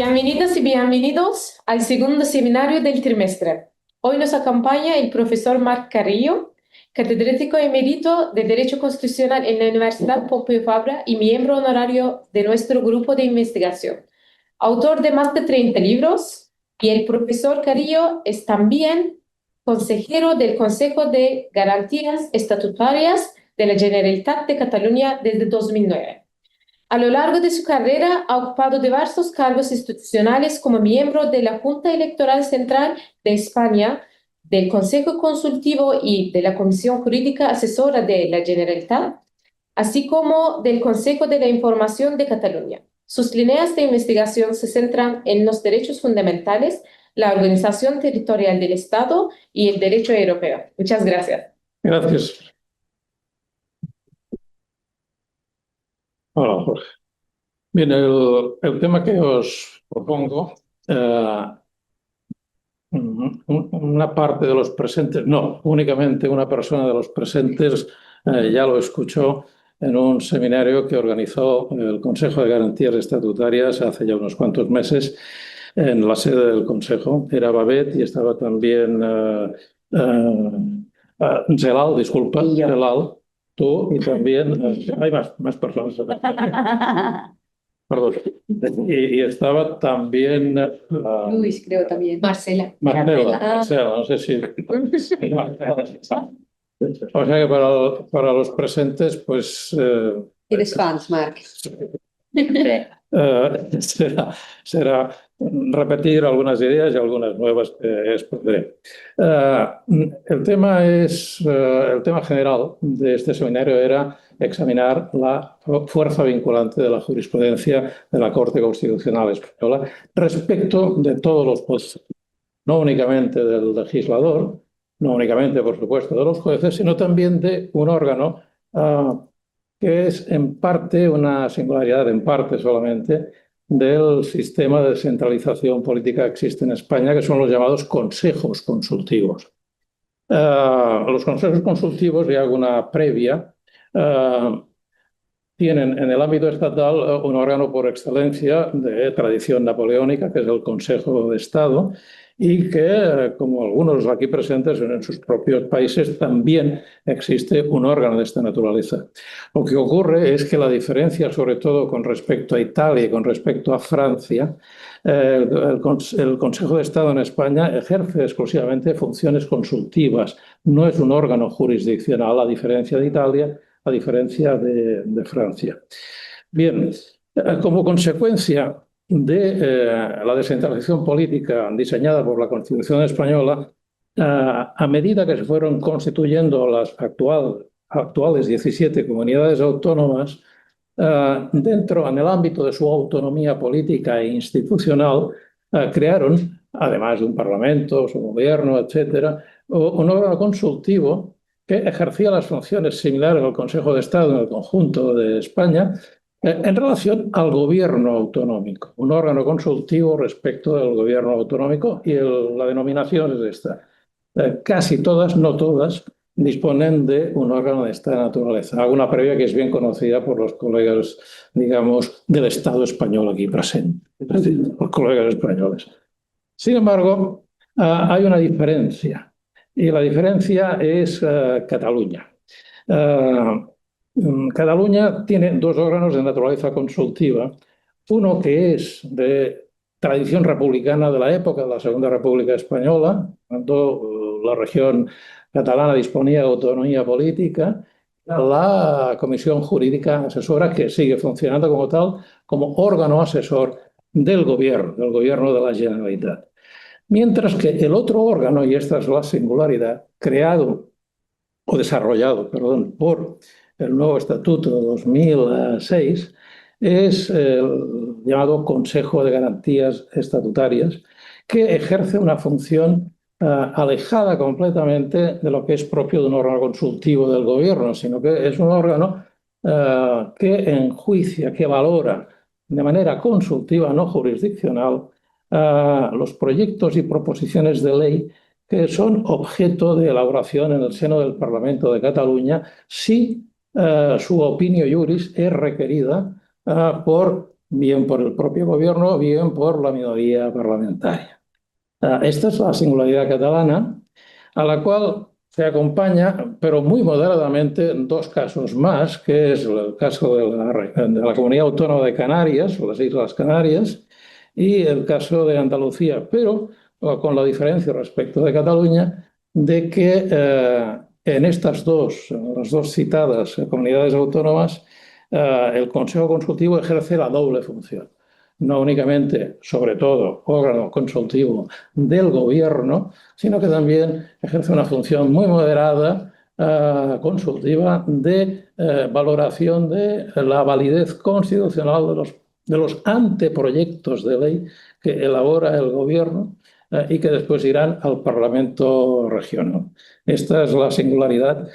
Bienvenidas y bienvenidos al segundo seminario del trimestre. Hoy nos acompaña el profesor Marc Carrillo, catedrático emérito de Derecho Constitucional en la Universidad Pompeu Fabra y miembro honorario de nuestro grupo de investigación. Autor de más de 30 libros, y el profesor Carrillo es también consejero del Consejo de Garantías Estatutarias de la Generalitat de Cataluña desde 2009. A lo largo de su carrera ha ocupado diversos cargos institucionales como miembro de la Junta Electoral Central de España, del Consejo Consultivo y de la Comisión Jurídica Asesora de la Generalitat, así como del Consejo de la Información de Cataluña. Sus líneas de investigación se centran en los derechos fundamentales, la organización territorial del Estado y el derecho europeo. Muchas gracias. Gracias. Hola, Jorge. Bien, el tema que os propongo, una parte de los presentes, no, únicamente una persona de los presentes ya lo escuchó en un seminario que organizó el Consejo de Garantías Estatutarias hace ya unos cuantos meses en la sede del Consejo. Era Babet y estaba también Zelal, disculpa, Zelal, tú y también hay más personas. Perdón. Y estaba también Luis, creo también. Marcela. Marcela, no sé si... O sea que para los presentes, pues... Eres fans, Marc. será repetir algunas ideas y algunas nuevas que expondré. El tema general de este seminario era examinar la fuerza vinculante de la jurisprudencia de la Corte Constitucional Española respecto de todos los poderes, no únicamente del legislador, no únicamente, por supuesto, de los jueces, sino también de un órgano que es en parte una singularidad, en parte solamente, del sistema de descentralización política que existe en España, que son los llamados consejos consultivos. Los consejos consultivos, y hago una previa, tienen en el ámbito estatal un órgano por excelencia de tradición napoleónica, que es el Consejo de Estado, y que, como algunos aquí presentes en sus propios países, también existe un órgano de esta naturaleza. Lo que ocurre es que la diferencia, sobre todo con respecto a Italia y con respecto a Francia, el Consejo de Estado en España ejerce exclusivamente funciones consultivas, no es un órgano jurisdiccional, a diferencia de Italia, a diferencia de Francia. Bien, como consecuencia de la descentralización política diseñada por la Constitución española, a medida que se fueron constituyendo las actuales 17 comunidades autónomas, dentro, en el ámbito de su autonomía política e institucional, crearon, además de un parlamento, su gobierno, etcétera, un órgano consultivo que ejercía las funciones similares al Consejo de Estado en el conjunto de España, en relación al gobierno autonómico, un órgano consultivo respecto del gobierno autonómico, y la denominación es esta. Casi todas, no todas, disponen de un órgano de esta naturaleza. Hago una previa que es bien conocida por los colegas, digamos, del Estado español aquí presentes, los colegas españoles. Sin embargo, hay una diferencia, y la diferencia es Cataluña. Cataluña tiene dos órganos de naturaleza consultiva, uno que es de tradición republicana de la época de la Segunda República Española, cuando la región catalana disponía de autonomía política, la Comisión Jurídica Asesora, que sigue funcionando como tal, como órgano asesor del gobierno de la Generalitat. Mientras que el otro órgano, y esta es la singularidad, desarrollado por el nuevo Estatuto de 2006, es el llamado Consejo de Garantías Estatutarias, que ejerce una función alejada completamente de lo que es propio de un órgano consultivo del gobierno, sino que es un órgano que enjuicia, que valora de manera consultiva, no jurisdiccional, los proyectos y proposiciones de ley que son objeto de elaboración en el seno del Parlamento de Cataluña, si su opinio iuris es requerida por bien por el propio gobierno, bien por la minoría parlamentaria. Esta es la singularidad catalana, a la cual se acompaña, pero muy moderadamente, dos casos más, que es el caso de la Comunidad Autónoma de Canarias, o las Islas Canarias, y el caso de Andalucía, pero con la diferencia respecto de Cataluña, de que en estas las dos citadas comunidades autónomas, el Consejo Consultivo ejerce la doble función. No únicamente, sobre todo, órgano consultivo del gobierno, sino que también ejerce una función muy moderada, consultiva, de valoración de la validez constitucional de los anteproyectos de ley que elabora el gobierno y que después irán al Parlamento regional. Esta es la singularidad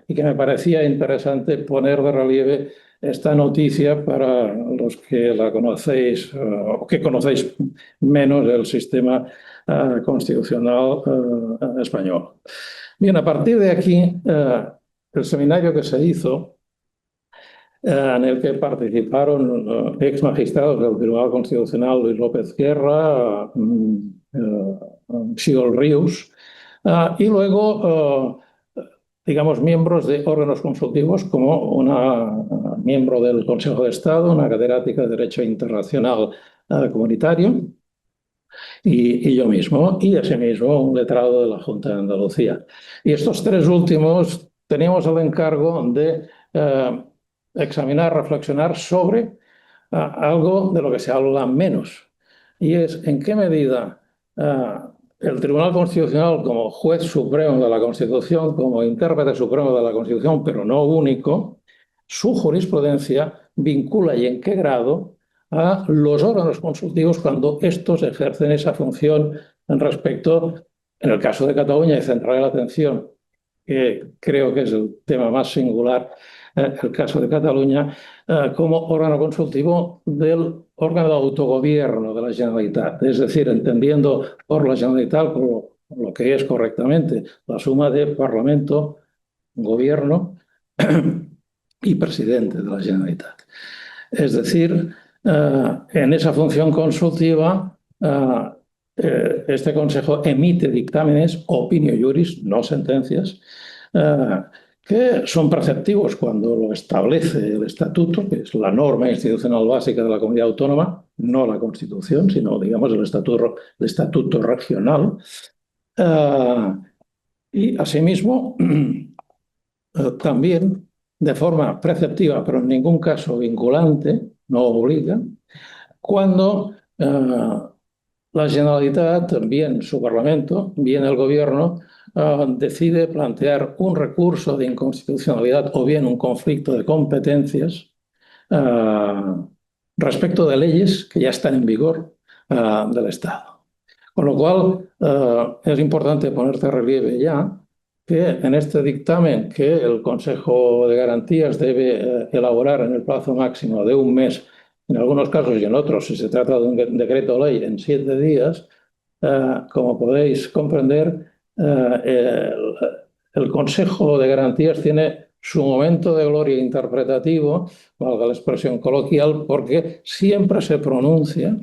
y que me parecía interesante poner de relieve esta noticia para los que la conocéis o que conocéis menos el sistema constitucional español. Bien, a partir de aquí, el seminario que se hizo, en el que participaron ex magistrados del Tribunal Constitucional Luis López Guerra, Xiol Rius, y luego, digamos, miembros de órganos consultivos como una miembro del Consejo de Estado, una catedrática de Derecho Internacional Comunitario, y yo mismo, y asimismo un letrado de la Junta de Andalucía. Y estos tres últimos teníamos el encargo de examinar, reflexionar sobre algo de lo que se habla menos, y es en qué medida el Tribunal Constitucional, como juez supremo de la Constitución, como intérprete supremo de la Constitución, pero no único, su jurisprudencia vincula y en qué grado a los órganos consultivos cuando estos ejercen esa función respecto, en el caso de Cataluña, y centraré la atención, que creo que es el tema más singular, el caso de Cataluña, como órgano consultivo del órgano de autogobierno de la Generalitat, es decir, entendiendo por la Generalitat lo que es correctamente la suma de Parlamento, Gobierno y Presidente de la Generalitat. Es decir, en esa función consultiva, este Consejo emite dictámenes, opinio juris, no sentencias, que son preceptivos cuando lo establece el Estatuto, que es la norma institucional básica de la comunidad autónoma, no la Constitución, sino, digamos, el estatuto regional. Y, asimismo, también de forma preceptiva, pero en ningún caso vinculante, no obliga, cuando la Generalitat, bien su Parlamento, bien el Gobierno, decide plantear un recurso de inconstitucionalidad o bien un conflicto de competencias respecto de leyes que ya están en vigor del Estado. Con lo cual, es importante poner de relieve ya que en este dictamen que el Consejo de Garantías debe elaborar en el plazo máximo de un mes, en algunos casos y en otros, si se trata de un decreto ley, en 7 días, como podéis comprender, el Consejo de Garantías tiene su momento de gloria interpretativo, valga la expresión coloquial, porque siempre se pronuncia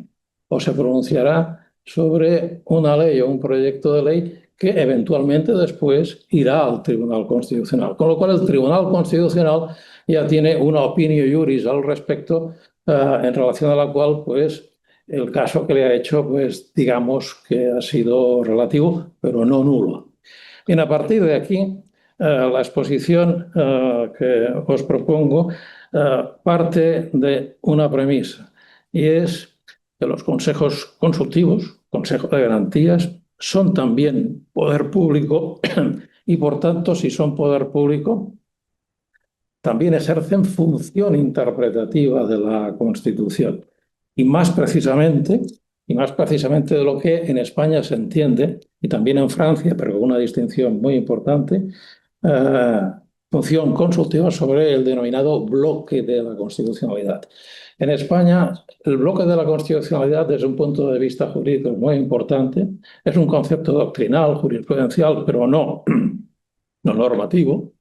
o se pronunciará sobre una ley o un proyecto de ley que eventualmente después irá al Tribunal Constitucional. Con lo cual el Tribunal Constitucional ya tiene una opinio juris al respecto, en relación a la cual, pues, el caso que le ha hecho, pues, digamos que ha sido relativo, pero no nulo. Bien, a partir de aquí, la exposición que os propongo parte de una premisa, y es que los consejos consultivos, Consejo de Garantías, son también poder público y, por tanto, si son poder público, también ejercen función interpretativa de la Constitución. Y más precisamente de lo que en España se entiende, y también en Francia, pero con una distinción muy importante, función consultiva sobre el denominado bloque de la constitucionalidad. En España, el bloque de la constitucionalidad, desde un punto de vista jurídico, es muy importante. Es un concepto doctrinal, jurisprudencial, pero no normativo.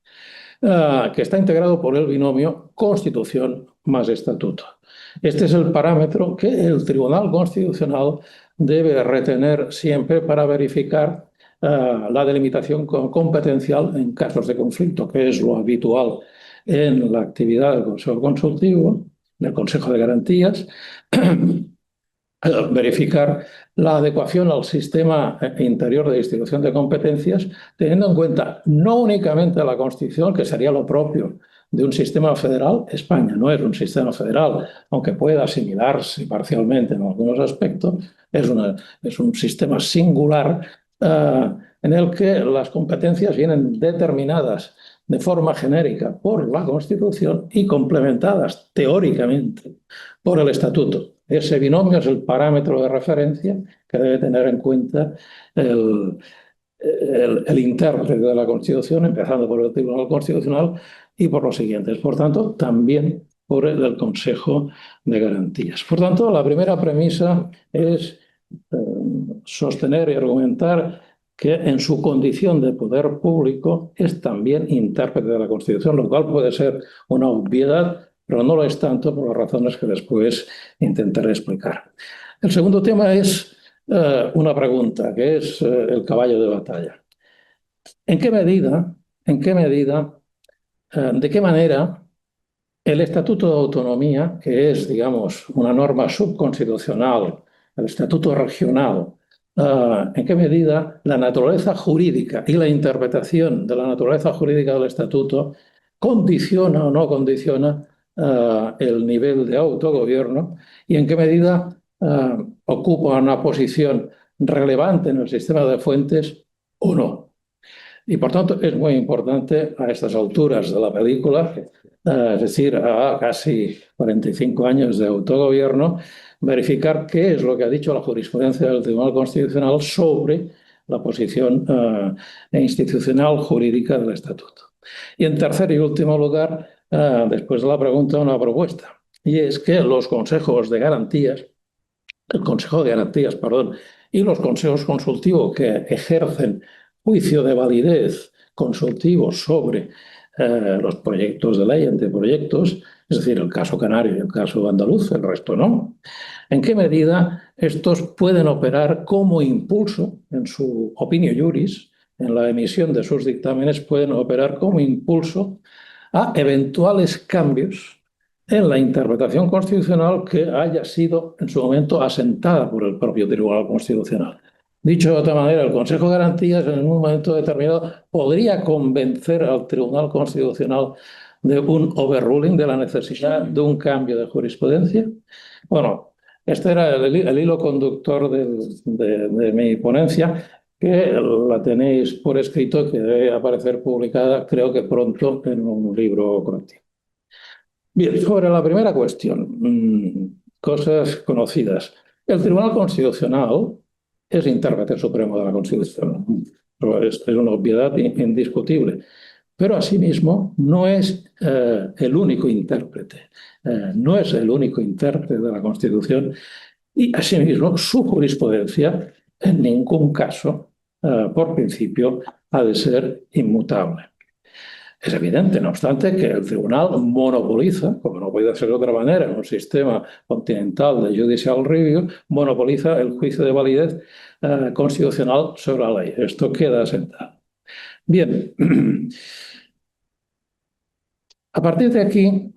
que está integrado por el binomio Constitución más Estatuto. Este es el parámetro que el Tribunal Constitucional debe retener siempre para verificar la delimitación competencial en casos de conflicto, que es lo habitual en la actividad del Consejo Consultivo, del Consejo de Garantías, verificar la adecuación al sistema interior de distribución de competencias, teniendo en cuenta no únicamente la Constitución, que sería lo propio de un sistema federal. España no es un sistema federal, aunque pueda asimilarse parcialmente en algunos aspectos, es un sistema singular en el que las competencias vienen determinadas de forma genérica por la Constitución y complementadas teóricamente por el Estatuto. Ese binomio es el parámetro de referencia que debe tener en cuenta el intérprete de la Constitución, empezando por el Tribunal Constitucional y por los siguientes. Por tanto, también por el Consejo de Garantías. Por tanto, la primera premisa es sostener y argumentar que en su condición de poder público es también intérprete de la Constitución, lo cual puede ser una obviedad, pero no lo es tanto por las razones que después intentaré explicar. El segundo tema es una pregunta, que es el caballo de batalla. ¿En qué medida, de qué manera el Estatuto de Autonomía, que es, digamos, una norma subconstitucional, el Estatuto regional, en qué medida la naturaleza jurídica y la interpretación de la naturaleza jurídica del Estatuto condiciona o no condiciona el nivel de autogobierno y en qué medida ocupa una posición relevante en el sistema de fuentes o no? Y por tanto es muy importante a estas alturas de la película, es decir, a casi 45 años de autogobierno, verificar qué es lo que ha dicho la jurisprudencia del Tribunal Constitucional sobre la posición institucional jurídica del Estatuto. Y en tercer y último lugar, después de la pregunta, una propuesta. Y es que los consejos de garantías, el Consejo de Garantías, perdón, y los consejos consultivos que ejercen juicio de validez consultivo sobre los proyectos de ley, anteproyectos, es decir, el caso canario y el caso andaluz, el resto no. ¿En qué medida estos pueden operar como impulso en su opinio juris, en la emisión de sus dictámenes, pueden operar como impulso a eventuales cambios en la interpretación constitucional que haya sido en su momento asentada por el propio Tribunal Constitucional? Dicho de otra manera, el Consejo de Garantías en un momento determinado podría convencer al Tribunal Constitucional de un overruling, de la necesidad de un cambio de jurisprudencia. Bueno, este era el hilo conductor de mi ponencia, que la tenéis por escrito, que debe aparecer publicada, creo que pronto, en un libro colectivo. Bien, sobre la primera cuestión, cosas conocidas. El Tribunal Constitucional es intérprete supremo de la Constitución. Es una obviedad indiscutible. Pero asimismo no es el único intérprete. No es el único intérprete de la Constitución y asimismo su jurisprudencia en ningún caso, por principio, ha de ser inmutable. Es evidente, no obstante, que el tribunal monopoliza, como no puede ser de otra manera en un sistema continental de judicial review, monopoliza el juicio de validez constitucional sobre la ley. Esto queda asentado. Bien, a partir de aquí,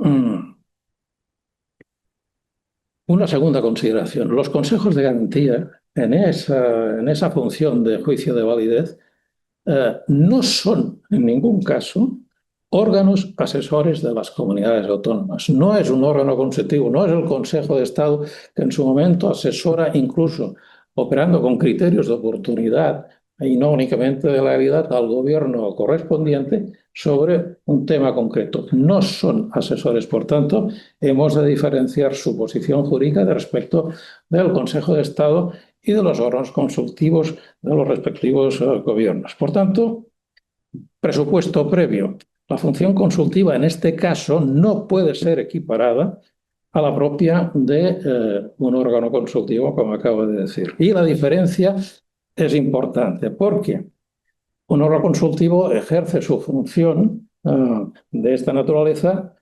una segunda consideración. Los consejos de garantía en esa función de juicio de validez no son en ningún caso órganos asesores de las comunidades autónomas. No es un órgano consultivo, no es el Consejo de Estado que en su momento asesora, incluso operando con criterios de oportunidad y no únicamente de legalidad, al gobierno correspondiente sobre un tema concreto. No son asesores, por tanto, hemos de diferenciar su posición jurídica de respecto del Consejo de Estado y de los órganos consultivos de los respectivos gobiernos. Por tanto, presupuesto previo. La función consultiva en este caso no puede ser equiparada a la propia de un órgano consultivo, como acabo de decir. Y la diferencia es importante porque un órgano consultivo ejerce su función de esta naturaleza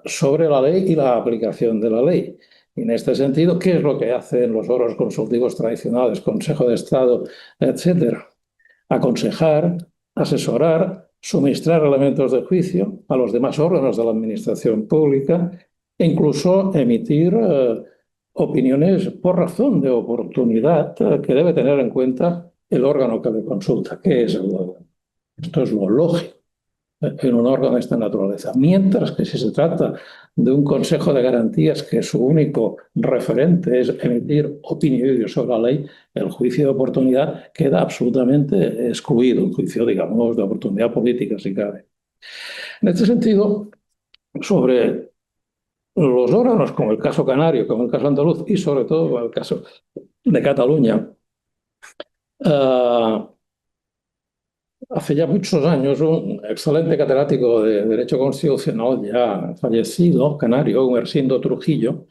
sobre la ley y la aplicación de la ley. Y en este sentido, ¿qué es lo que hacen los órganos consultivos tradicionales, Consejo de Estado, etcétera? Aconsejar, asesorar, suministrar elementos de juicio a los demás órganos de la administración pública e incluso emitir opiniones por razón de oportunidad que debe tener en cuenta el órgano que le consulta. ¿Qué es el órgano? Esto es lo lógico en un órgano de esta naturaleza. Mientras que si se trata de un Consejo de Garantías que su único referente es emitir opinión sobre la ley, el juicio de oportunidad queda absolutamente excluido, un juicio, digamos, de oportunidad política, si cabe. En este sentido, sobre los órganos, como el caso canario, como el caso andaluz y sobre todo el caso de Cataluña, hace ya muchos años un excelente catedrático de Derecho Constitucional ya fallecido, canario, Gumersindo Trujillo,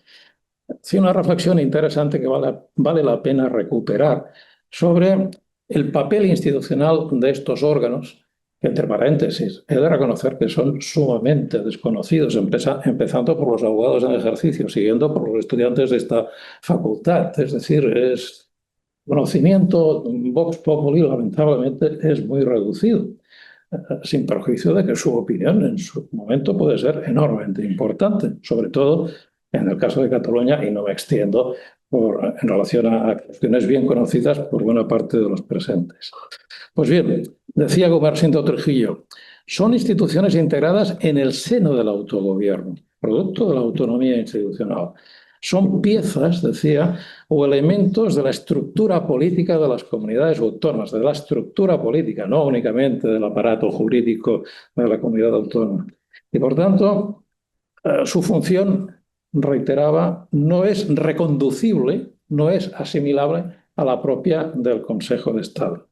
hacía una reflexión interesante que vale la pena recuperar sobre el papel institucional de estos órganos, que entre paréntesis he de reconocer que son sumamente desconocidos, empezando por los abogados en ejercicio, siguiendo por los estudiantes de esta facultad. Es decir, es conocimiento vox populi, lamentablemente, es muy reducido, sin perjuicio de que su opinión en su momento puede ser enormemente importante, sobre todo en el caso de Cataluña, y no me extiendo en relación a cuestiones bien conocidas por buena parte de los presentes. Pues bien, decía Gumersindo Trujillo, son instituciones integradas en el seno del autogobierno, producto de la autonomía institucional. Son piezas, decía, o elementos de la estructura política de las comunidades autónomas, de la estructura política, no únicamente del aparato jurídico de la comunidad autónoma. Y por tanto, su función, reiteraba, no es reconducible, no es asimilable a la propia del Consejo de Estado.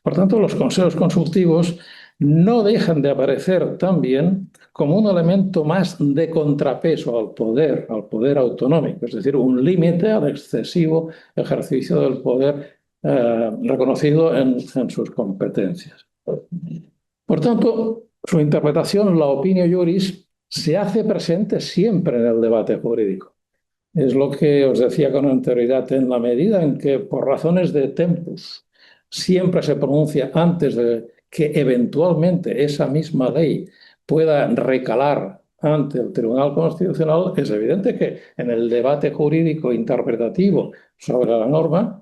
Por tanto, los consejos consultivos no dejan de aparecer también como un elemento más de contrapeso al poder autonómico, es decir, un límite al excesivo ejercicio del poder reconocido en sus competencias. Por tanto, su interpretación, la opinio juris, se hace presente siempre en el debate jurídico. Es lo que os decía con anterioridad, en la medida en que por razones de tempus siempre se pronuncia antes de que eventualmente esa misma ley pueda recalar ante el Tribunal Constitucional, es evidente que en el debate jurídico interpretativo sobre la norma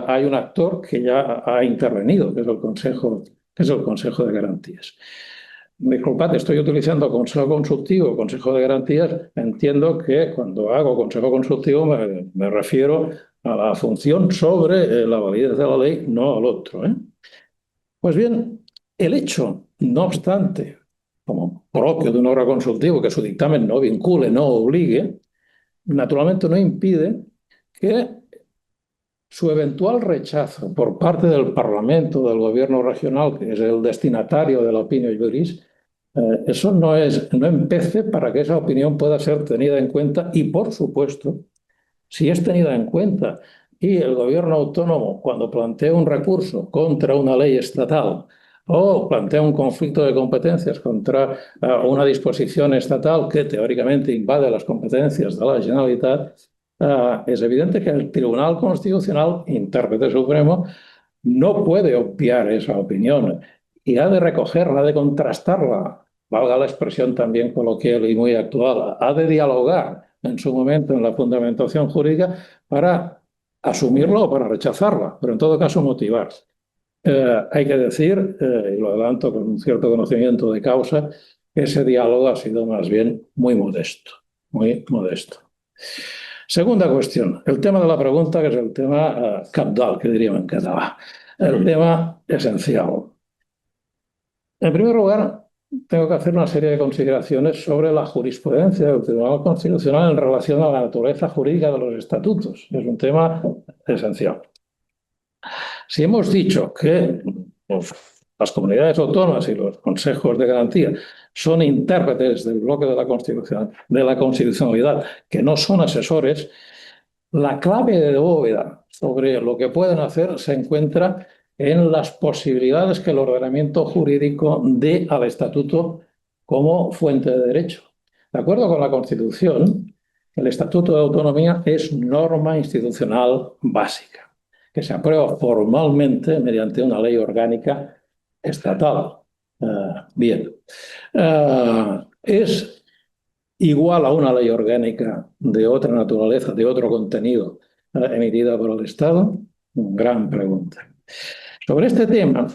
hay un actor que ya ha intervenido, que es el Consejo de Garantías. Disculpad, estoy utilizando Consejo Consultivo, Consejo de Garantías. Entiendo que cuando hago Consejo Consultivo me refiero a la función sobre la validez de la ley, no al otro. Pues bien, el hecho, no obstante, como propio de un órgano consultivo, que su dictamen no vincule, no obligue, naturalmente no impide que su eventual rechazo por parte del Parlamento, del Gobierno regional, que es el destinatario de la opinión juris, eso no empece para que esa opinión pueda ser tenida en cuenta y, por supuesto, si es tenida en cuenta y el Gobierno autónomo, cuando plantea un recurso contra una ley estatal o plantea un conflicto de competencias contra una disposición estatal que teóricamente invade las competencias de la Generalitat, es evidente que el Tribunal Constitucional, intérprete supremo, no puede obviar esa opinión y ha de recogerla, ha de contrastarla, valga la expresión también coloquial y muy actual, ha de dialogar en su momento en la fundamentación jurídica para asumirla o para rechazarla, pero en todo caso motivar. Hay que decir, y lo adelanto con un cierto conocimiento de causa, que ese diálogo ha sido más bien muy modesto, muy modesto. Segunda cuestión, el tema de la pregunta, que es el tema cabdal, que diríamos en català, el tema esencial. En primer lugar, tengo que hacer una serie de consideraciones sobre la jurisprudencia del Tribunal Constitucional en relación a la naturaleza jurídica de los estatutos. Es un tema esencial. Si hemos dicho que las comunidades autónomas y los consejos de garantía son intérpretes del bloque de la constitucionalidad, que no son asesores, la clave de bóveda sobre lo que pueden hacer se encuentra en las posibilidades que el ordenamiento jurídico dé al Estatuto como fuente de derecho. De acuerdo con la Constitución, el Estatuto de Autonomía es norma institucional básica, que se aprueba formalmente mediante una ley orgánica estatal. Bien. Es igual a una ley orgánica de otra naturaleza, de otro contenido, emitida por el Estado? Gran pregunta. Sobre este tema,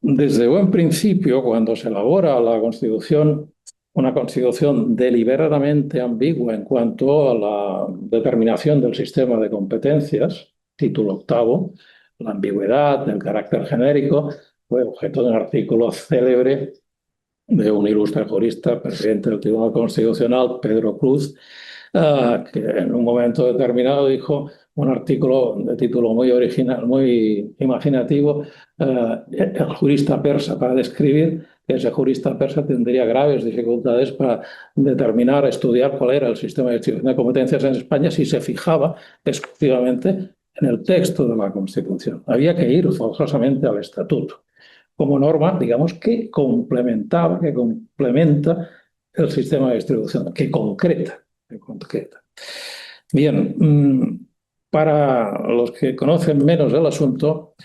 desde buen principio, cuando se elabora la Constitución, una Constitución deliberadamente ambigua en cuanto a la determinación del sistema de competencias, título octavo, la ambigüedad, el carácter genérico, fue objeto de un artículo célebre de un ilustre jurista, presidente del Tribunal Constitucional, Pedro Cruz, que en un momento determinado dijo un artículo de título muy original, muy imaginativo, el jurista persa, para describir que ese jurista persa tendría graves dificultades para determinar, estudiar cuál era el sistema de distribución de competencias en España si se fijaba exclusivamente en el texto de la Constitución. Había que ir forzosamente al Estatuto como norma, digamos, que complementaba, que complementa el sistema de distribución, que concreta. Bien, para los que conocen menos el asunto,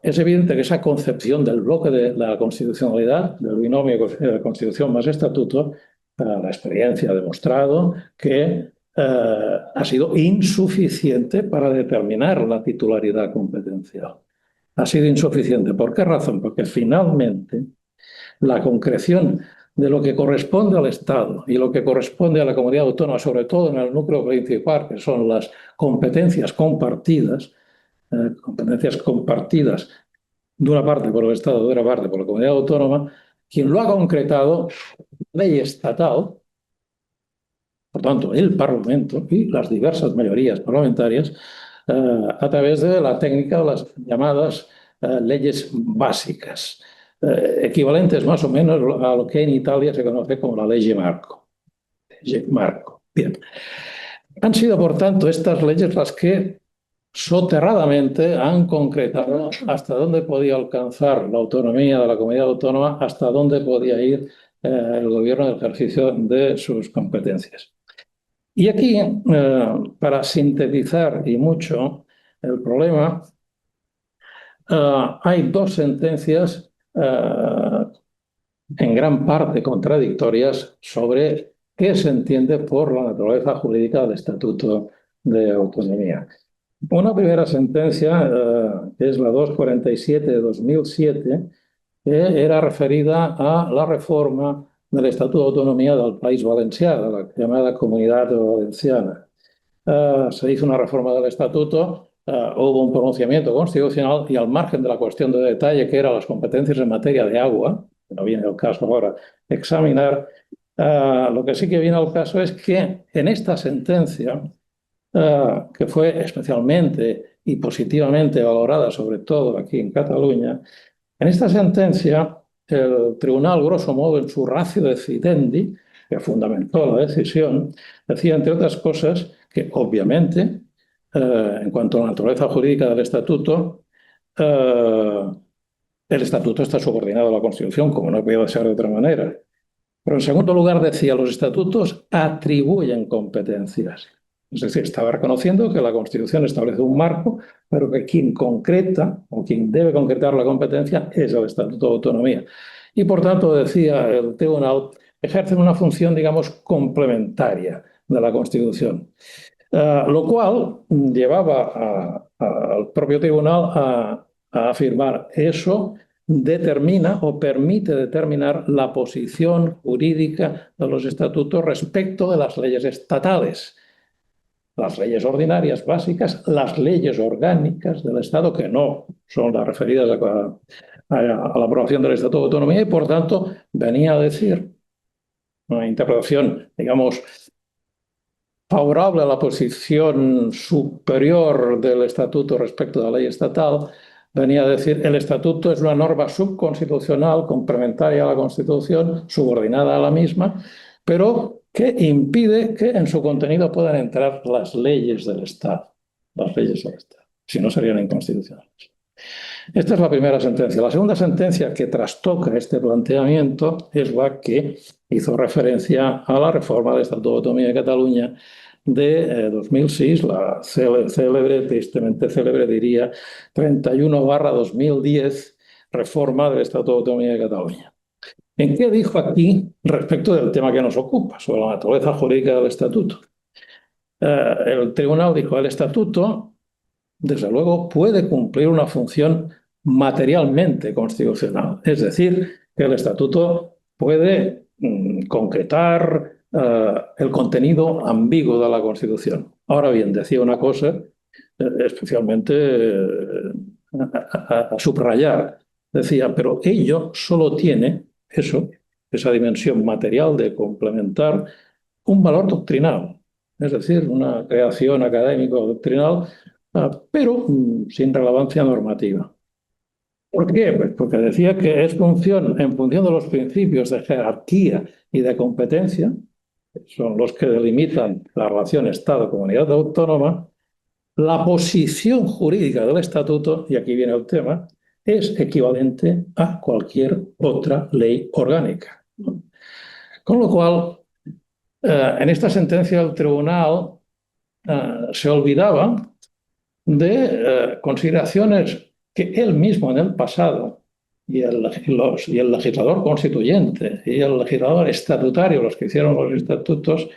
es evidente que esa concepción del bloque de la constitucionalidad, del binomio de Constitución más Estatuto, la experiencia ha demostrado que ha sido insuficiente para determinar la titularidad competencial. Ha sido insuficiente. ¿Por qué razón? Porque finalmente la concreción de lo que corresponde al Estado y lo que corresponde a la comunidad autónoma, sobre todo en el núcleo principal, que son las competencias compartidas de una parte por el Estado, de otra parte por la comunidad autónoma, quien lo ha concretado, ley estatal, por tanto, el Parlamento y las diversas mayorías parlamentarias, a través de la técnica de las llamadas leyes básicas, equivalentes más o menos a lo que en Italia se conoce como la ley marco. Bien. Han sido, por tanto, estas leyes las que soterradamente han concretado hasta dónde podía alcanzar la autonomía de la comunidad autónoma, hasta dónde podía ir el gobierno en el ejercicio de sus competencias. Y aquí, para sintetizar y mucho el problema, hay dos sentencias en gran parte contradictorias sobre qué se entiende por la naturaleza jurídica del Estatuto de Autonomía. Una primera sentencia, que es la 247 de 2007, que era referida a la reforma del Estatuto de Autonomía del País Valencià, de la llamada Comunidad Valenciana. Se hizo una reforma del Estatuto, hubo un pronunciamiento constitucional y al margen de la cuestión de detalle que eran las competencias en materia de agua, que no viene al caso ahora examinar, lo que sí que viene al caso es que en esta sentencia, que fue especialmente y positivamente valorada, sobre todo aquí en Cataluña, en esta sentencia el tribunal, grosso modo, en su ratio decidendi, que fundamentó la decisión, decía, entre otras cosas, que obviamente, en cuanto a la naturaleza jurídica del Estatuto, el Estatuto está subordinado a la Constitución, como no podía ser de otra manera. Pero en segundo lugar decía, los estatutos atribuyen competencias. Es decir, estaba reconociendo que la Constitución establece un marco, pero que quien concreta o quien debe concretar la competencia es el Estatuto de Autonomía. Y por tanto, decía el tribunal, ejercen una función, digamos, complementaria de la Constitución. Lo cual llevaba al propio tribunal a afirmar eso determina o permite determinar la posición jurídica de los estatutos respecto de las leyes estatales, las leyes ordinarias básicas, las leyes orgánicas del Estado, que no son las referidas a la aprobación del Estatuto de Autonomía, y por tanto venía a decir una interpretación, digamos, favorable a la posición superior del Estatuto respecto de la ley estatal. Venía a decir, el Estatuto es una norma subconstitucional, complementaria a la Constitución, subordinada a la misma, pero que impide que en su contenido puedan entrar las leyes del Estado. las leyes del Estado. Si no, serían inconstitucionales. Esta es la primera sentencia. La segunda sentencia que trastoca este planteamiento es la que hizo referencia a la reforma del Estatuto de Autonomía de Cataluña de 2006, la célebre, tristemente célebre, diría, 31/2010, reforma del Estatuto de Autonomía de Cataluña. ¿En qué dijo aquí respecto del tema que nos ocupa, sobre la naturaleza jurídica del Estatuto? El tribunal dijo, el Estatuto, desde luego, puede cumplir una función materialmente constitucional. Es decir, que el Estatuto puede concretar el contenido ambiguo de la Constitución. Ahora bien, decía una cosa especialmente a subrayar. Decía, pero ello solo tiene esa dimensión material de complementar un valor doctrinal, es decir, una creación académico-doctrinal, pero sin relevancia normativa. ¿Por qué? Pues porque decía que es en función de los principios de jerarquía y de competencia, que son los que delimitan la relación Estado-comunidad autónoma, la posición jurídica del Estatuto, y aquí viene el tema, es equivalente a cualquier otra ley orgánica. Con lo cual, en esta sentencia del tribunal se olvidaba de consideraciones que él mismo en el pasado y el legislador constituyente y el legislador estatutario, los que hicieron los estatutos,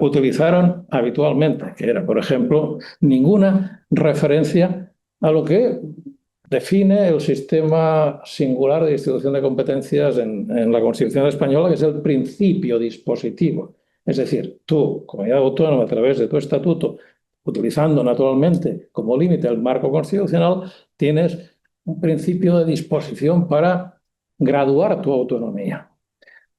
utilizaron habitualmente, que era, por ejemplo, ninguna referencia a lo que define el sistema singular de distribución de competencias en la Constitución española, que es el principio dispositivo. Es decir, tú, comunidad autónoma, a través de tu estatuto, utilizando naturalmente como límite el marco constitucional, tienes un principio de disposición para graduar tu autonomía.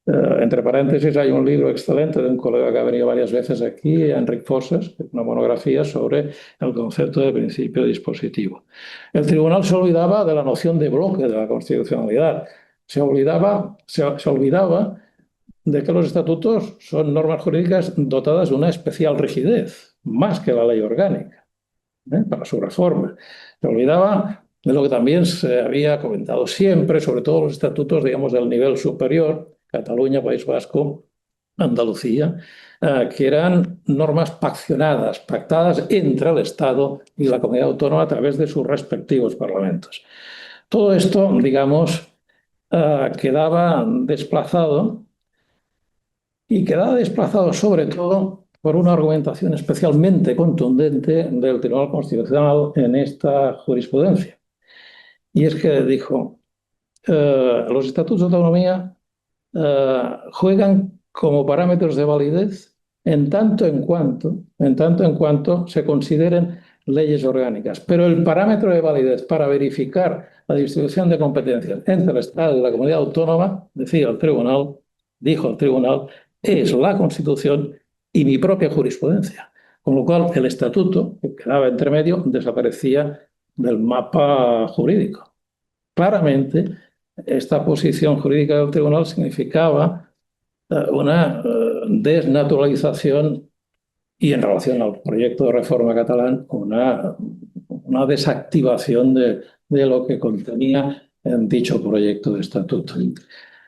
Entre paréntesis, hay un libro excelente de un colega que ha venido varias veces aquí, Enric Fosses, una monografía sobre el concepto de principio dispositivo. El tribunal se olvidaba de la noción de bloque de la constitucionalidad. Se olvidaba de que los estatutos son normas jurídicas dotadas de una especial rigidez, más que la ley orgánica, para su reforma. Se olvidaba de lo que también se había comentado siempre, sobre todo los estatutos, digamos, del nivel superior, Cataluña, País Vasco, Andalucía, que eran normas pactadas entre el Estado y la comunidad autónoma a través de sus respectivos parlamentos. Todo esto, digamos, quedaba desplazado sobre todo por una argumentación especialmente contundente del Tribunal Constitucional en esta jurisprudencia. Y es que dijo, los estatutos de autonomía juegan como parámetros de validez en tanto en cuanto se consideren leyes orgánicas. Pero el parámetro de validez para verificar la distribución de competencias entre el Estado y la comunidad autónoma, dijo el tribunal, es la Constitución y mi propia jurisprudencia. Con lo cual, el estatuto, que quedaba entre medio, desaparecía del mapa jurídico. Claramente, esta posición jurídica del tribunal significaba una desnaturalización y, en relación al proyecto de reforma catalán, una desactivación de lo que contenía en dicho proyecto de estatuto.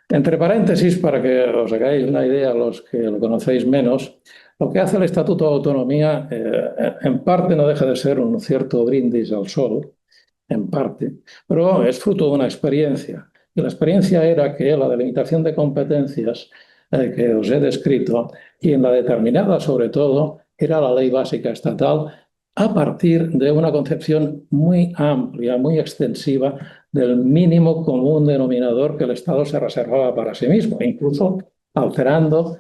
Entre paréntesis, para que os hagáis una idea, los que lo conocéis menos, lo que hace el Estatuto de Autonomía en parte no deja de ser un cierto brindis al sol, en parte, pero es fruto de una experiencia. Y la experiencia era que la delimitación de competencias que os he descrito, y en la determinada sobre todo, era la ley básica estatal a partir de una concepción muy amplia, muy extensiva del mínimo común denominador que el Estado se reservaba para sí mismo, incluso alterando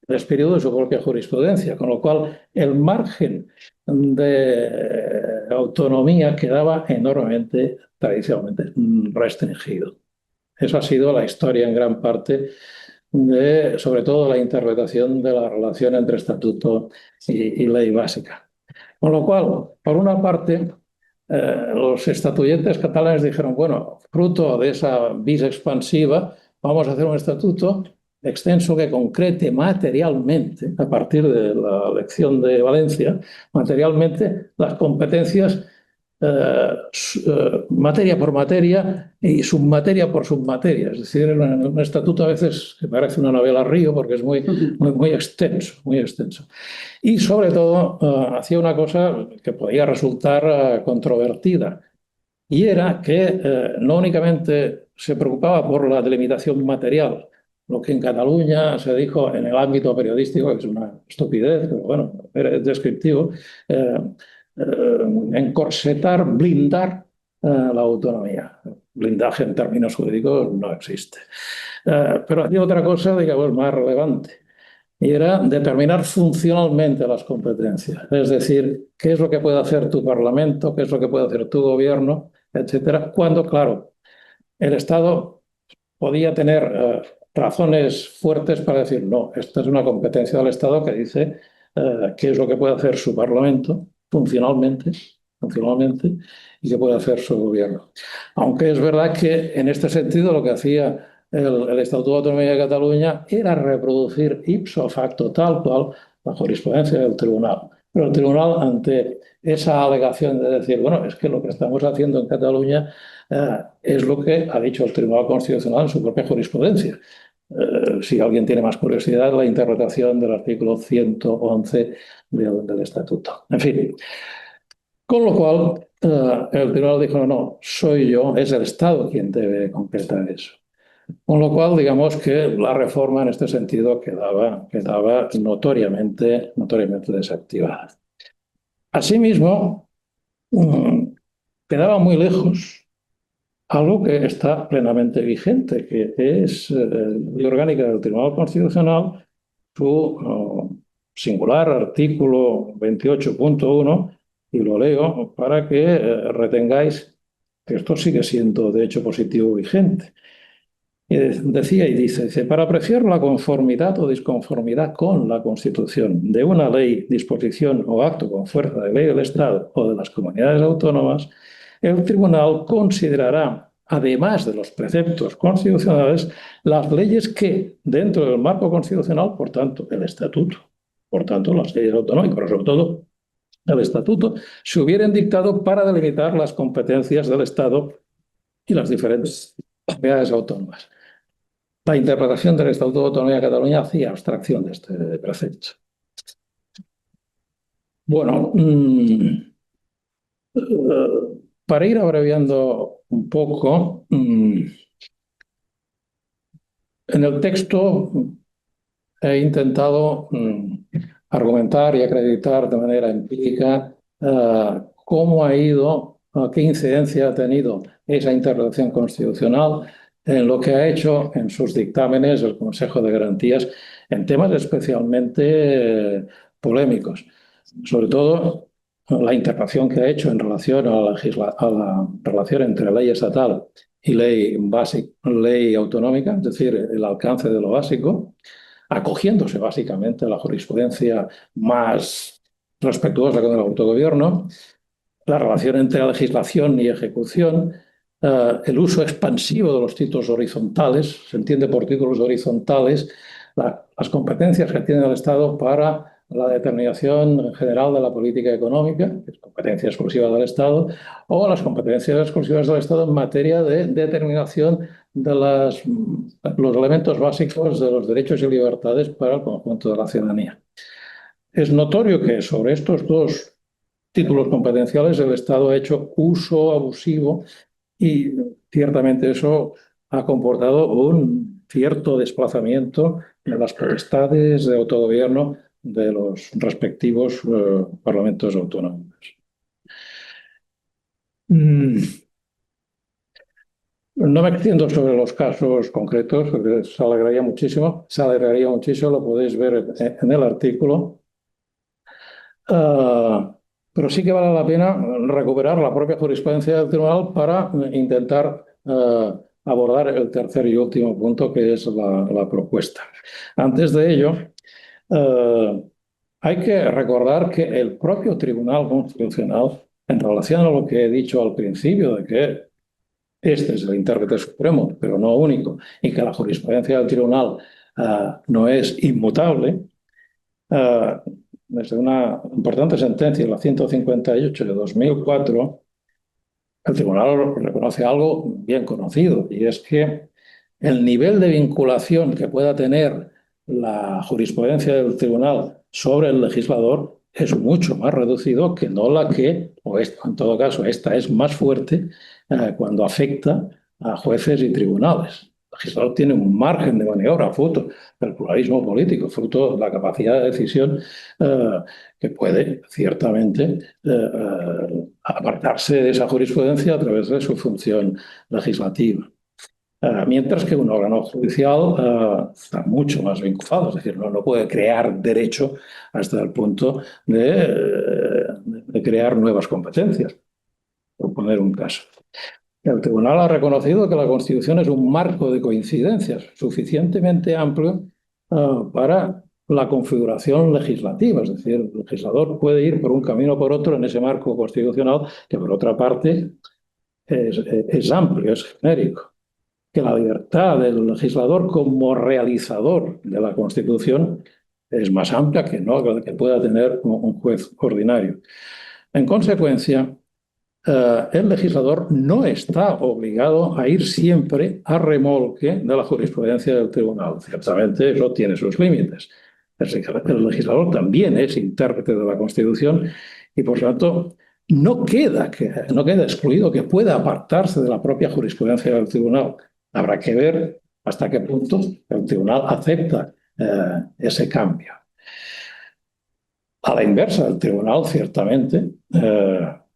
el espíritu de su propia jurisprudencia, con lo cual el margen de autonomía quedaba enormemente, tradicionalmente, restringido. Esa ha sido la historia en gran parte sobre todo la interpretación de la relación entre estatuto y ley básica. Con lo cual, por una parte, los estatuyentes catalanes dijeron, bueno, fruto de esa vis expansiva, vamos a hacer un estatuto extenso que concrete materialmente, a partir de la elección de Valencia, materialmente las competencias materia por materia y submateria por submateria. Es decir, un estatuto a veces que parece una novela Río porque es muy extenso, muy extenso. Y sobre todo hacía una cosa que podía resultar controvertida, y era que no únicamente se preocupaba por la delimitación material, lo que en Cataluña se dijo en el ámbito periodístico, que es una estupidez, pero bueno, era descriptivo, encorsetar, blindar la autonomía. Blindaje en términos jurídicos no existe. Pero hacía otra cosa, digamos, más relevante, y era determinar funcionalmente las competencias. Es decir, qué es lo que puede hacer tu Parlamento, qué es lo que puede hacer tu gobierno, etcétera, cuando, claro, el Estado podía tener razones fuertes para decir, no, esta es una competencia del Estado que dice qué es lo que puede hacer su Parlamento funcionalmente, y qué puede hacer su gobierno. Aunque es verdad que en este sentido lo que hacía el Estatuto de Autonomía de Cataluña era reproducir ipso facto tal cual la jurisprudencia del tribunal. Pero el tribunal, ante esa alegación de decir, bueno, es que lo que estamos haciendo en Cataluña es lo que ha dicho el Tribunal Constitucional en su propia jurisprudencia. Si alguien tiene más curiosidad, la interpretación del artículo 111 del Estatuto. En fin, con lo cual el tribunal dijo, no, soy yo, es el Estado quien debe concretar eso. Con lo cual, digamos que la reforma en este sentido quedaba notoriamente desactivada. Asimismo, quedaba muy lejos algo que está plenamente vigente, que es la orgánica del Tribunal Constitucional, su singular artículo 28.1, y lo leo para que retengáis que esto sigue siendo de hecho positivo vigente. Y decía y dice, para apreciar la conformidad o disconformidad con la Constitución de una ley, disposición o acto con fuerza de ley del Estado o de las comunidades autónomas, el tribunal considerará, además de los preceptos constitucionales, las leyes que, dentro del marco constitucional, por tanto, el Estatuto, por tanto, las leyes autonómicas, pero sobre todo el Estatuto, se hubieran dictado para delimitar las competencias del Estado y las diferentes comunidades autónomas. La interpretación del Estatuto de Autonomía de Cataluña hacía abstracción de este precepto. Bueno, para ir abreviando un poco, en el texto he intentado argumentar y acreditar de manera empírica cómo ha ido, qué incidencia ha tenido esa interpretación constitucional en lo que ha hecho en sus dictámenes el Consejo de Garantías en temas especialmente polémicos. Sobre todo la interpretación que ha hecho en relación a la relación entre ley estatal y ley autonómica, es decir, el alcance de lo básico, acogiéndose básicamente a la jurisprudencia más respetuosa con el autogobierno, la relación entre legislación y ejecución, el uso expansivo de los títulos horizontales, se entiende por títulos horizontales las competencias que tiene el Estado para la determinación general de la política económica, que es competencia exclusiva del Estado, o las competencias exclusivas del Estado en materia de determinación de los elementos básicos de los derechos y libertades para el conjunto de la ciudadanía. Es notorio que sobre estos dos títulos competenciales el Estado ha hecho uso abusivo y ciertamente eso ha comportado un cierto desplazamiento de las potestades de autogobierno de los respectivos parlamentos autonómicos. No me extiendo sobre los casos concretos, porque se alargaría muchísimo, lo podéis ver en el artículo. Pero sí que vale la pena recuperar la propia jurisprudencia del tribunal para intentar abordar el tercer y último punto, que es la propuesta. Antes de ello, hay que recordar que el propio Tribunal Constitucional, en relación a lo que he dicho al principio, de que este es el intérprete supremo, pero no único, y que la jurisprudencia del tribunal no es inmutable. Desde una importante sentencia, la 158 de 2004, el tribunal reconoce algo bien conocido, y es que el nivel de vinculación que pueda tener la jurisprudencia del tribunal sobre el legislador es mucho más reducido que no la que, o esta, en todo caso, esta es más fuerte cuando afecta a jueces y tribunales. El legislador tiene un margen de maniobra fruto del pluralismo político, fruto de la capacidad de decisión que puede ciertamente apartarse de esa jurisprudencia a través de su función legislativa. Mientras que un órgano judicial está mucho más vinculado, es decir, no puede crear derecho hasta el punto de crear nuevas competencias, por poner un caso. El tribunal ha reconocido que la Constitución es un marco de coincidencias suficientemente amplio para la configuración legislativa, es decir, el legislador puede ir por un camino o por otro en ese marco constitucional que, por otra parte, es amplio, es genérico. Que la libertad del legislador como realizador de la Constitución es más amplia que no que pueda tener un juez ordinario. En consecuencia, el legislador no está obligado a ir siempre a remolque de la jurisprudencia del tribunal. Ciertamente eso tiene sus límites. El legislador también es intérprete de la Constitución y, por lo tanto, no queda excluido que pueda apartarse de la propia jurisprudencia del tribunal. Habrá que ver hasta qué punto el tribunal acepta ese cambio. A la inversa, el tribunal ciertamente,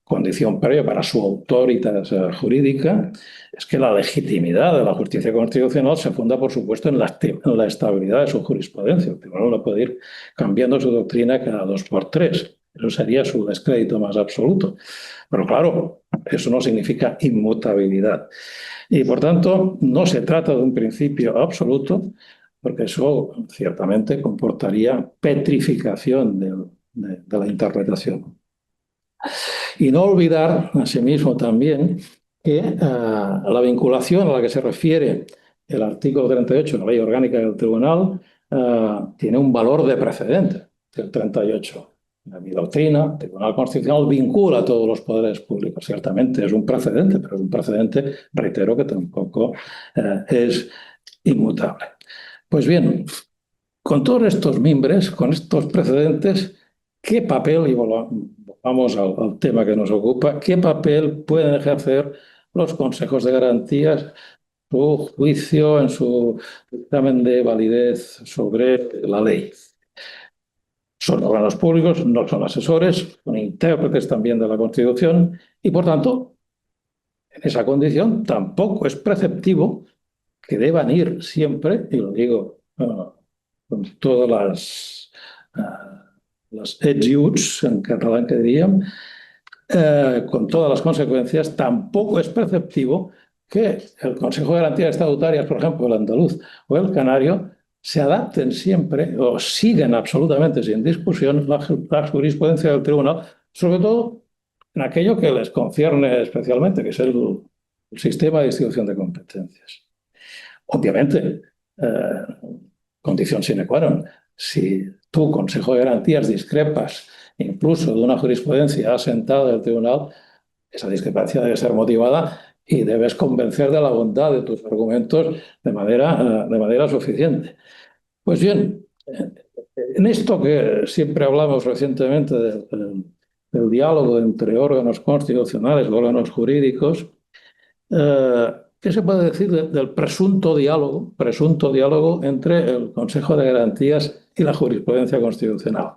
condición previa para su autoridad jurídica, es que la legitimidad de la justicia constitucional se funda, por supuesto, en la estabilidad de su jurisprudencia. El tribunal no puede ir cambiando su doctrina cada 2 por 3. Eso sería su descrédito más absoluto. Pero claro, eso no significa inmutabilidad. Y, por tanto, no se trata de un principio absoluto, porque eso ciertamente comportaría petrificación de la interpretación. Y no olvidar, asimismo, también que la vinculación a la que se refiere el artículo 38 de la Ley Orgánica del Tribunal tiene un valor de precedente, el 38. Mi doctrina, el Tribunal Constitucional vincula a todos los poderes públicos. Ciertamente es un precedente, pero es un precedente, reitero, que tampoco es inmutable. Pues bien, con todos estos mimbres, con estos precedentes, ¿qué papel, y vamos al tema que nos ocupa, qué papel pueden ejercer los consejos de garantías, su juicio en su dictamen de validez sobre la ley? Son órganos públicos, no son asesores, son intérpretes también de la Constitución y, por tanto, en esa condición tampoco es preceptivo que deban ir siempre, y lo digo con todas las etiuds en catalán que dirían, con todas las consecuencias, tampoco es preceptivo que el Consejo de Garantías Estatutarias, por ejemplo, el andaluz o el canario, se adapten siempre o siguen absolutamente sin discusión la jurisprudencia del tribunal, sobre todo en aquello que les concierne especialmente, que es el sistema de distribución de competencias. Obviamente, condición sine qua non, si tú, Consejo de Garantías, discrepas incluso de una jurisprudencia asentada del tribunal, esa discrepancia debe ser motivada y debes convencer de la bondad de tus argumentos de manera suficiente. Pues bien, en esto que siempre hablamos recientemente del diálogo entre órganos constitucionales, órganos jurídicos, ¿qué se puede decir del presunto diálogo entre el Consejo de Garantías y la jurisprudencia constitucional?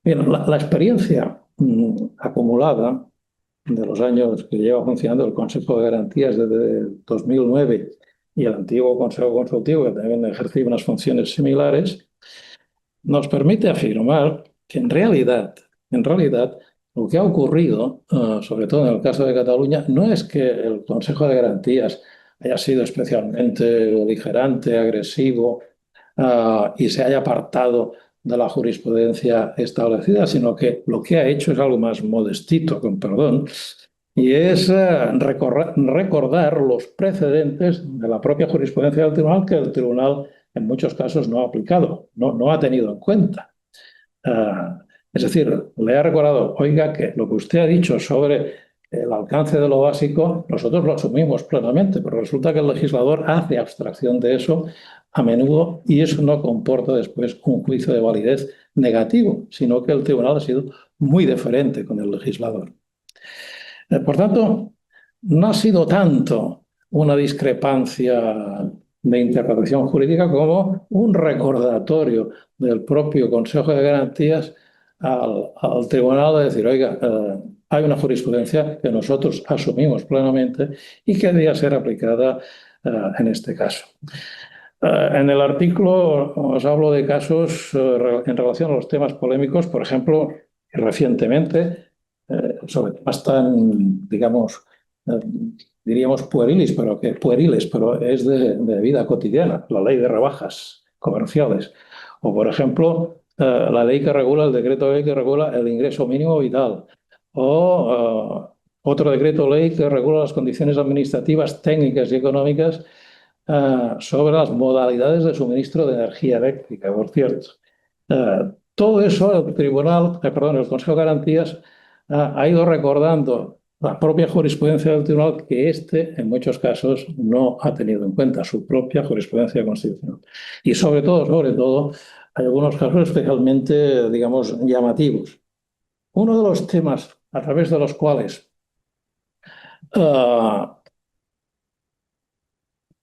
Bien, la experiencia acumulada de los años que lleva funcionando el Consejo de Garantías desde 2009 y el antiguo Consejo Consultivo, que también ejercía unas funciones similares, nos permite afirmar que en realidad lo que ha ocurrido, sobre todo en el caso de Cataluña, no es que el Consejo de Garantías haya sido especialmente beligerante, agresivo y se haya apartado de la jurisprudencia establecida, sino que lo que ha hecho es algo más modestito, con perdón, y es recordar los precedentes de la propia jurisprudencia del tribunal que el tribunal en muchos casos no ha aplicado, no ha tenido en cuenta. Es decir, le he recordado, oiga, que lo que usted ha dicho sobre el alcance de lo básico, nosotros lo asumimos plenamente, pero resulta que el legislador hace abstracción de eso a menudo y eso no comporta después un juicio de validez negativo, sino que el tribunal ha sido muy deferente con el legislador. Por tanto, no ha sido tanto una discrepancia de interpretación jurídica como un recordatorio del propio Consejo de Garantías al tribunal de decir, oiga, hay una jurisprudencia que nosotros asumimos plenamente y que debía ser aplicada en este caso. En el artículo os hablo de casos en relación a los temas polémicos, por ejemplo, recientemente, sobre temas tan, digamos, diríamos pueriles, pero es de vida cotidiana, la ley de rebajas comerciales. O, por ejemplo, la ley que regula, el decreto ley que regula el ingreso mínimo vital. O otro decreto ley que regula las condiciones administrativas, técnicas y económicas sobre las modalidades de suministro de energía eléctrica, por cierto. Todo eso el Consejo de Garantías ha ido recordando la propia jurisprudencia del tribunal que en muchos casos, no ha tenido en cuenta su propia jurisprudencia constitucional. Y sobre todo, hay algunos casos especialmente, digamos, llamativos. Uno de los temas a través de los cuales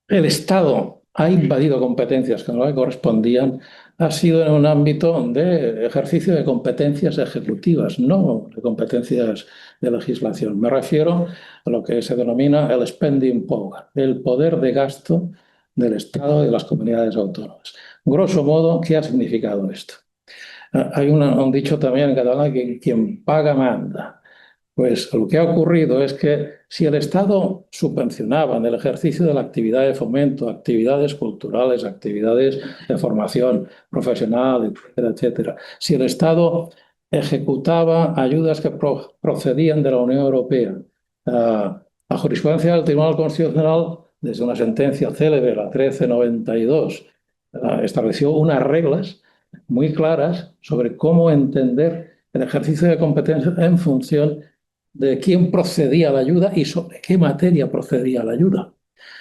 el Estado ha invadido competencias que no le correspondían, ha sido en un ámbito de ejercicio de competencias ejecutivas, no de competencias de legislación. Me refiero a lo que se denomina el spending power, el poder de gasto del Estado y de las comunidades autónomas. Grosso modo, ¿qué ha significado esto? Hay un dicho también en catalán que quien paga manda. Pues lo que ha ocurrido es que si el Estado subvencionaba en el ejercicio de la actividad de fomento, actividades culturales, actividades de formación profesional, etcétera, etcétera, si el Estado ejecutaba ayudas que procedían de la Unión Europea, la jurisprudencia del Tribunal Constitucional, desde una sentencia célebre, la 1392, estableció unas reglas muy claras sobre cómo entender el ejercicio de competencias en función de quién procedía a la ayuda y sobre qué materia procedía la ayuda.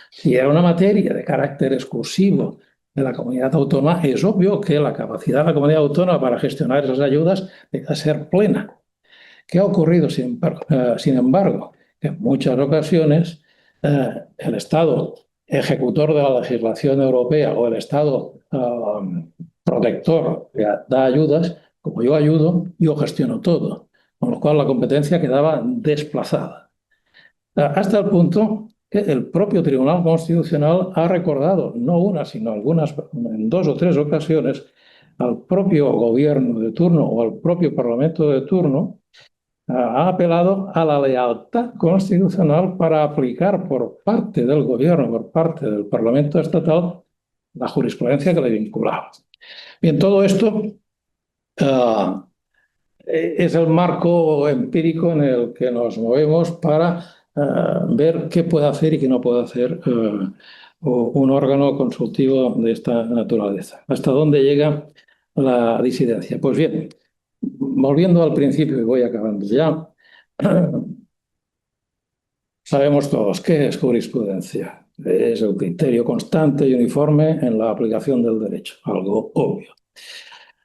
Si era una materia de carácter exclusivo de la comunidad autónoma, es obvio que la capacidad de la comunidad autónoma para gestionar esas ayudas debe ser plena. ¿Qué ha ocurrido, sin embargo? Que en muchas ocasiones el Estado ejecutor de la legislación europea o el Estado protector que da ayudas, como yo ayudo, yo gestiono todo, con lo cual la competencia quedaba desplazada. Hasta el punto que el propio Tribunal Constitucional ha recordado, no una, sino en 2 o 3 ocasiones, al propio gobierno de turno o al propio Parlamento de turno, ha apelado a la lealtad constitucional para aplicar por parte del gobierno, por parte del Parlamento estatal, la jurisprudencia que le vinculaba. Bien, todo esto es el marco empírico en el que nos movemos para ver qué puede hacer y qué no puede hacer un órgano consultivo de esta naturaleza. ¿Hasta dónde llega la disidencia? Pues bien, volviendo al principio, y voy acabando ya, sabemos todos qué es jurisprudencia. Es el criterio constante y uniforme en la aplicación del derecho, algo obvio.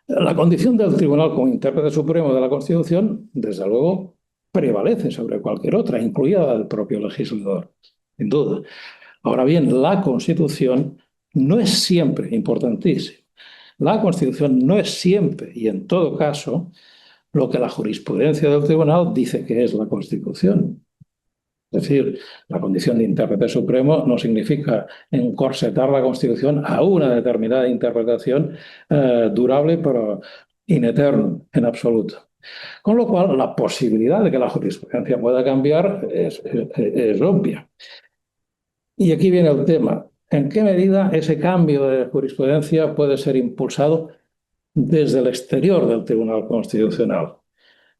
La condición del tribunal como intérprete supremo de la Constitución, desde luego, prevalece sobre cualquier otra, incluida la del propio legislador, sin duda. Ahora bien, la Constitución no es siempre, importantísimo, la Constitución no es siempre y en todo caso lo que la jurisprudencia del tribunal dice que es la Constitución. Es decir, la condición de intérprete supremo no significa encorsetar la Constitución a una determinada interpretación durable, pero ineterno en absoluto. Con lo cual, la posibilidad de que la jurisprudencia pueda cambiar es obvia. Y aquí viene el tema. ¿En qué medida ese cambio de jurisprudencia puede ser impulsado desde el exterior del Tribunal Constitucional?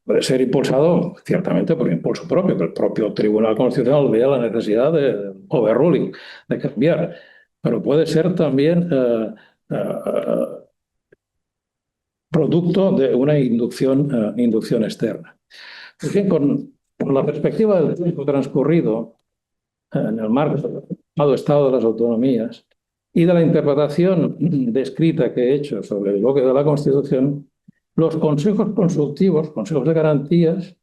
Puede ser impulsado, ciertamente, por impulso propio, que el propio Tribunal Constitucional vea la necesidad de overruling, de cambiar. Pero puede ser también producto de una inducción externa. Pues bien, con la perspectiva del tiempo transcurrido en el marco del llamado Estado de las Autonomías y de la interpretación descrita que he hecho sobre el bloque de la Constitución, los consejos consultivos, consejos de garantías,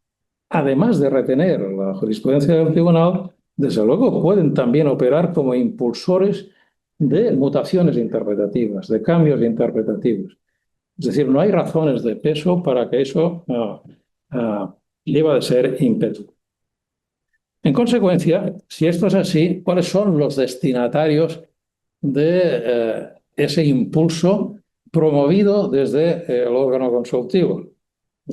además de retener la jurisprudencia del tribunal, desde luego pueden también operar como impulsores de mutaciones interpretativas, de cambios interpretativos. Es decir, no hay razones de peso para que eso deba de ser impedido. En consecuencia, si esto es así, ¿cuáles son los destinatarios de ese impulso promovido desde el órgano consultivo?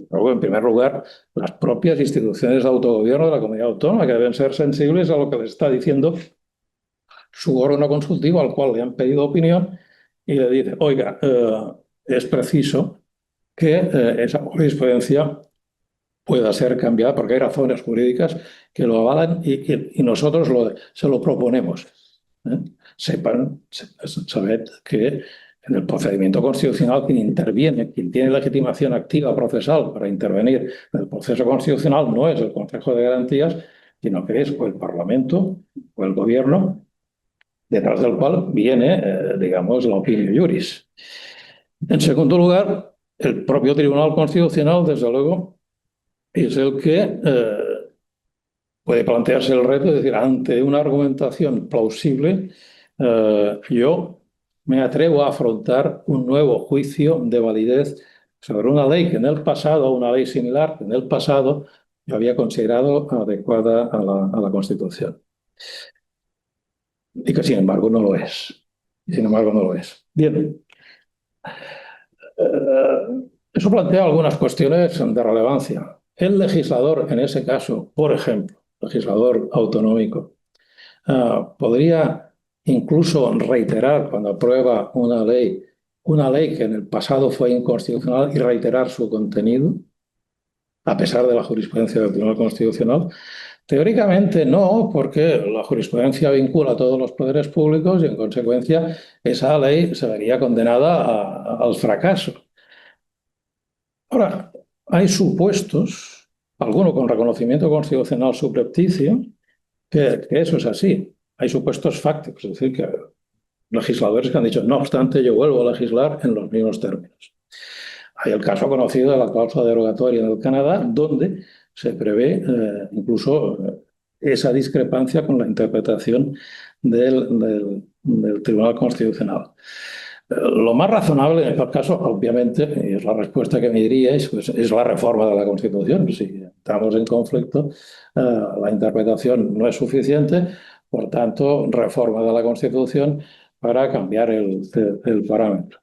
Luego, en primer lugar, las propias instituciones de autogobierno de la comunidad autónoma, que deben ser sensibles a lo que les está diciendo su órgano consultivo, al cual le han pedido opinión, y le dice, oiga, es preciso que esa jurisprudencia pueda ser cambiada porque hay razones jurídicas que lo avalan y nosotros se lo proponemos. Sabed que en el procedimiento constitucional quien interviene, quien tiene legitimación activa procesal para intervenir en el proceso constitucional no es el Consejo de Garantías, sino que es o el Parlamento o el Gobierno, detrás del cual viene, digamos, la opinio juris. En segundo lugar, el propio Tribunal Constitucional, desde luego, es el que puede plantearse el reto de decir, ante una argumentación plausible, yo me atrevo a afrontar un nuevo juicio de validez sobre una ley que en el pasado, una ley similar, que en el pasado yo había considerado adecuada a la Constitución. Y que sin embargo no lo es. Sin embargo no lo es. Bien. Eso plantea algunas cuestiones de relevancia. El legislador, en ese caso, por ejemplo, legislador autonómico, podría incluso reiterar cuando aprueba una ley que en el pasado fue inconstitucional y reiterar su contenido, a pesar de la jurisprudencia del Tribunal Constitucional. Teóricamente no, porque la jurisprudencia vincula a todos los poderes públicos y en consecuencia esa ley se vería condenada al fracaso. Ahora, hay supuestos, alguno con reconocimiento constitucional subrepticio, que eso es así. Hay supuestos fácticos, es decir, que legisladores que han dicho, no obstante, yo vuelvo a legislar en los mismos términos. Hay el caso conocido de la cláusula derogatoria en el Canadá, donde se prevé incluso esa discrepancia con la interpretación del Tribunal Constitucional. Lo más razonable en estos casos, obviamente, y es la respuesta que me diríais, pues, es la reforma de la Constitución. Si estamos en conflicto, la interpretación no es suficiente, por tanto, reforma de la Constitución para cambiar el parámetro.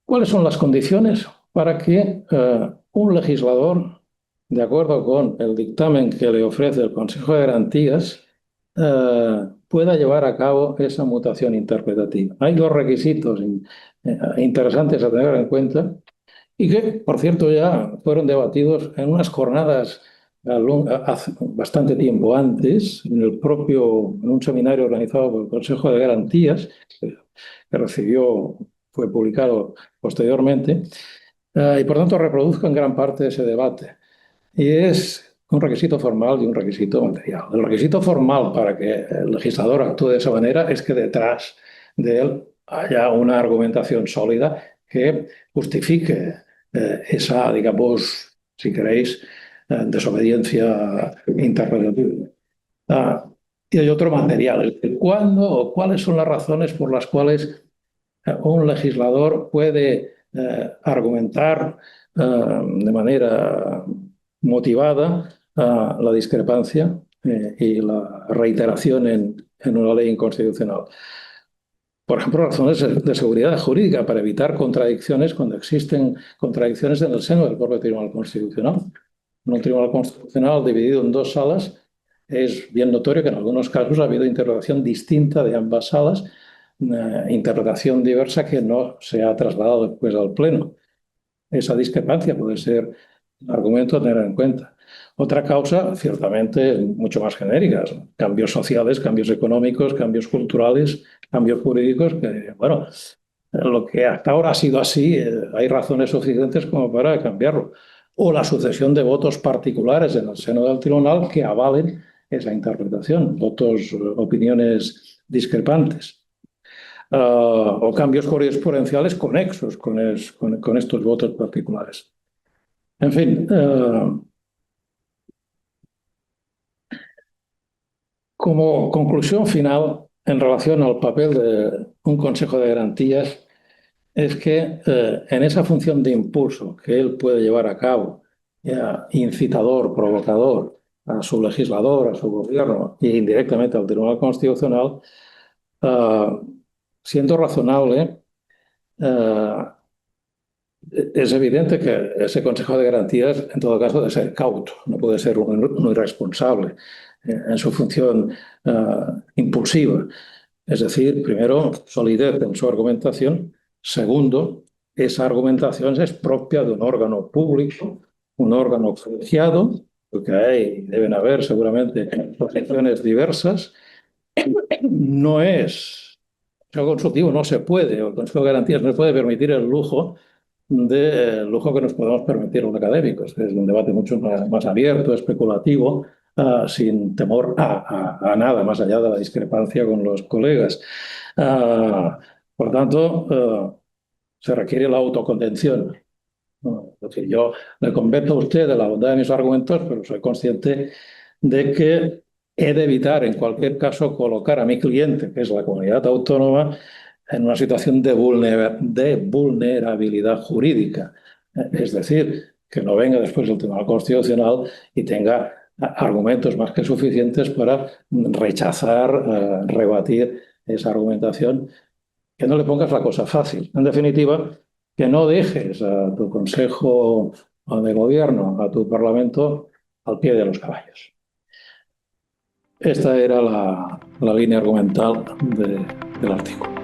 ¿Cuáles son las condiciones para que un legislador, de acuerdo con el dictamen que le ofrece el Consejo de Garantías, pueda llevar a cabo esa mutación interpretativa? Hay dos requisitos interesantes a tener en cuenta y que, por cierto, ya fueron debatidos en unas jornadas hace bastante tiempo antes, en un seminario organizado por el Consejo de Garantías, que fue publicado posteriormente, y por tanto reproduzco en gran parte ese debate. Y es un requisito formal y un requisito material. El requisito formal para que el legislador actúe de esa manera es que detrás de él haya una argumentación sólida que justifique esa, digamos, si queréis, desobediencia interpretativa. Y hay otro material, ¿cuándo o cuáles son las razones por las cuales un legislador puede argumentar de manera motivada la discrepancia y la reiteración en una ley inconstitucional? Por ejemplo, razones de seguridad jurídica para evitar contradicciones cuando existen contradicciones en el seno del propio Tribunal Constitucional. En un Tribunal Constitucional dividido en dos salas, es bien notorio que en algunos casos ha habido interpretación distinta de ambas salas, una interpretación diversa que no se ha trasladado después al Pleno. Esa discrepancia puede ser un argumento a tener en cuenta. Otra causa, ciertamente, mucho más genérica, cambios sociales, cambios económicos, cambios culturales, cambios jurídicos, que, bueno, lo que hasta ahora ha sido así, hay razones suficientes como para cambiarlo. O la sucesión de votos particulares en el seno del tribunal que avalen esa interpretación, votos, opiniones discrepantes. O cambios jurisprudenciales conexos con estos votos particulares. En fin, como conclusión final en relación al papel de un Consejo de Garantías, es que en esa función de impulso que él puede llevar a cabo, incitador, provocador, a su legislador, a su gobierno e indirectamente al Tribunal Constitucional, siendo razonable, es evidente que ese Consejo de Garantías, en todo caso, debe ser cauto, no puede ser un irresponsable en su función impulsiva. Es decir, primero, solidez en su argumentación. Segundo, esa argumentación es propia de un órgano público, un órgano colegiado, porque deben haber seguramente posiciones diversas. No es, el Consejo Consultivo no se puede, o el Consejo de Garantías no se puede permitir el lujo que nos podemos permitir los académicos. Es un debate mucho más abierto, especulativo, sin temor a nada, más allá de la discrepancia con los colegas. Por tanto, se requiere la autocontención. Es decir, yo le convenzo a usted de la bondad de mis argumentos, pero soy consciente de que he de evitar, en cualquier caso, colocar a mi cliente, que es la comunidad autónoma, en una situación de vulnerabilidad jurídica. Es decir, que no venga después del Tribunal Constitucional y tenga argumentos más que suficientes para rechazar, rebatir esa argumentación, que no le pongas la cosa fácil. En definitiva, que no dejes a tu Consejo de Gobierno, a tu Parlamento, al pie de los caballos. Esta era la línea argumental del artículo.